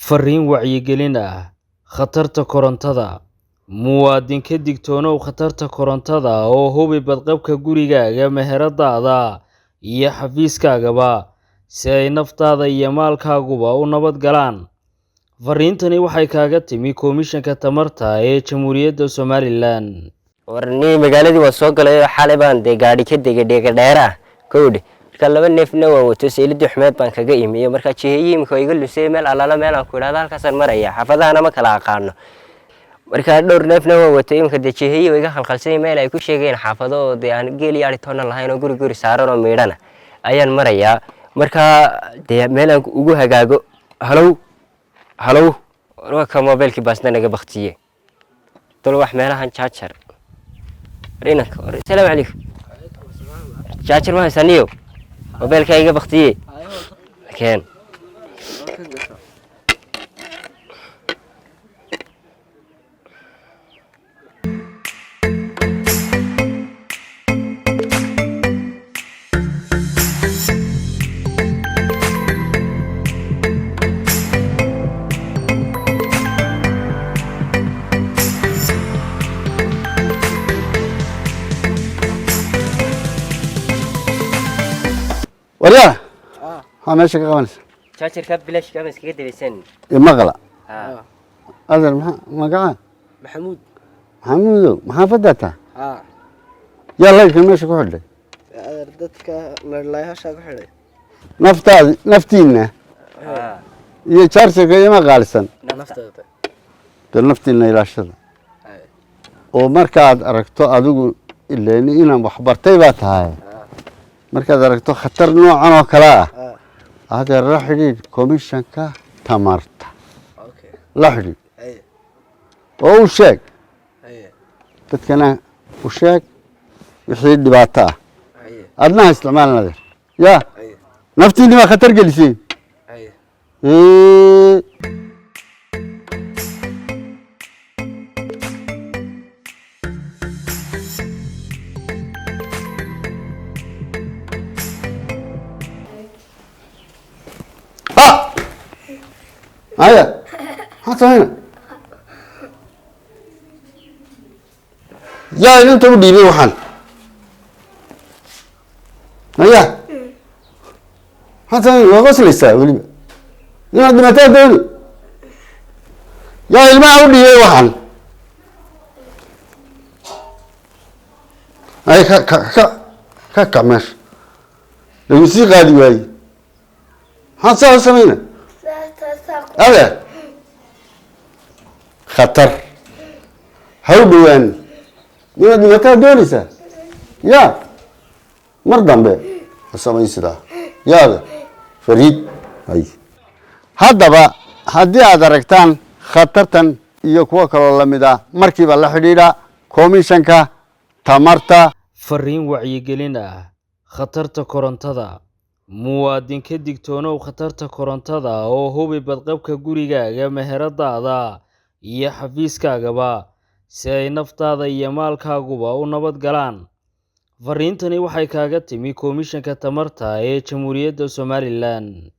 Fariin wacyigelin ah khatarta korontada. Muwaadinka digtoonow khatarta korontada oo hubi badqabka gurigaaga, meheradaada iyo xafiiskaagaba si ay naftaada iyo maalkaaguba u nabad galaan. Fariintani waxay kaaga timi Komishanka Tamarta ee Jamhuuriyadda Somaliland. warni magaaladii waa soo galay xalay baan gaadhi ka degay dheera koodhi marka laba neefna waan wato seelidii xumeed baan kaga imiyo marka jiheeyimka iga lusay meel alaala meel aan ku ilaada halkaas maraya xafadahana ma kala aqaano marka dhowr neefna waan wato imka jiheeyo iga khalkhalsay meel ay ku sheegeen xafado aan geel iyo toona lahayn oo guri saaran oo meedhana ayaan maraya marka meel aan ugu hagaago halow warka mobilkii baasna naga baqtiyay tolo wax meelahan charger رينك السلام عليكم شاكر ما سنيو موبايلك ايغا بختيه كان وريا ها ماشي كمان شاكر كاب بلاش كامس كده بيسن المغلا هذا مقعد محمود محافظتها يلا يمكن ماشي كحلي dadka meelaha ku xidhay naftiina iyo charger iyo ma qaalisan naftiina ilaashada oo markaad aragto adigu ileen inaan wax bartay baa tahay markaad aragto khatar noocan oo kala hada la xidhiid Komishanka Tamarta la xidhiid oo u sheeg dadkana u sheeg wixii dhibaato ah adna isticmaalnaa ya naftiina ma khatar gelisay هيا حتى هنا يا انت ودي لي وحن هيا حتى هنا غسل يساوي يا عندنا تاكل يا الماء ودي لي وحن هاي كمش لو يصير غادي واي حتى سمينا هذا خطر هودوان من المكان دولسة يا مرضى به السماء سدا يا فريد هاي هذا بقى هدي أدركتان خطرتن يكوك الله مدا مركب الله حديدا Komishanka Tamarta. Fariin wacyigelin ah khatarta korontada. Muwaadinka digtoonow khatarta korontada oo hubi badqabka gurigaaga, meheradaada iyo xafiiskaagaba si ay naftaada iyo maalkaaguba u nabad galaan. Fariintani waxay kaaga timi Komishanka Tamarta ee Jamhuuriyadda Somaliland.